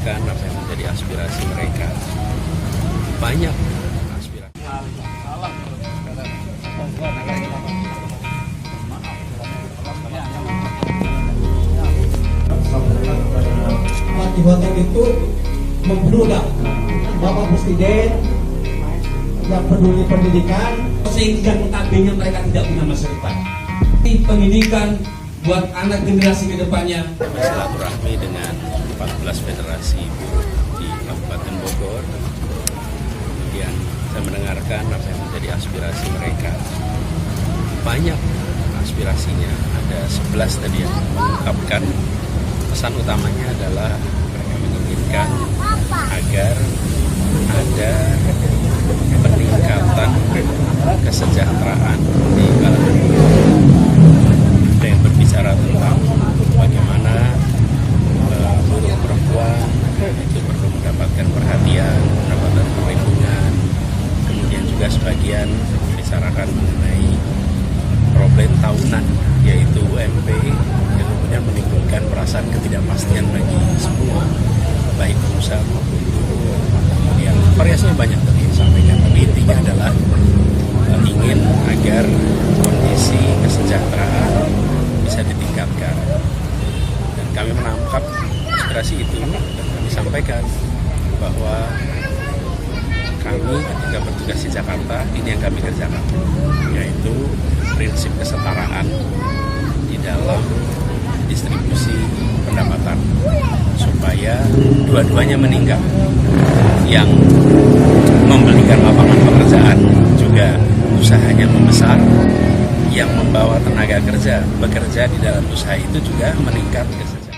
mendengarkan apa yang menjadi aspirasi mereka. Banyak aspirasi. Motif itu membeludak Bapak Presiden yang peduli pendidikan, sehingga notabene mereka tidak punya masa depan. Pendidikan buat anak generasi kedepannya. Bersilaturahmi dengan 14 federasi buruh di Kabupaten Bogor. Kemudian saya mendengarkan apa yang menjadi aspirasi mereka. Banyak aspirasinya, ada 11 tadi yang mengungkapkan. Pesan utamanya adalah mereka menginginkan agar ada peningkatan kesejahteraan di kalangan buruh. Ada yang berbicara tentang bagaimana buruh perempuan itu perlu mendapatkan perhatian, pendapatan perlindungan. Kemudian juga sebagian membicarakan mengenai problem tahunan, yaitu UMP, yang kemudian menimbulkan perasaan ketidakpastian bagi semua, baik pengusaha maupun buruh. Kemudian variasinya banyak tadi disampaikan, tapi intinya adalah ingin agar kondisi kesejahteraan bisa ditingkatkan. Dan kami menangkap aspirasi itu dan kami sampaikan bahwa kami ketika bertugas di Jakarta, ini yang kami kerjakan, yaitu prinsip kesetaraan di dalam distribusi pendapatan supaya dua-duanya meningkat. Yang memberikan lapangan pekerjaan juga usahanya membesar, yang membawa tenaga kerja bekerja di dalam usaha itu juga meningkat kesejahteraan.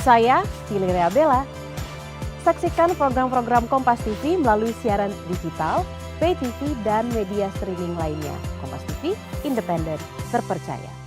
Saya Valeria Bella. Saksikan program-program Kompas TV melalui siaran digital, pay TV, dan media streaming lainnya. Kompas TV, independen, terpercaya.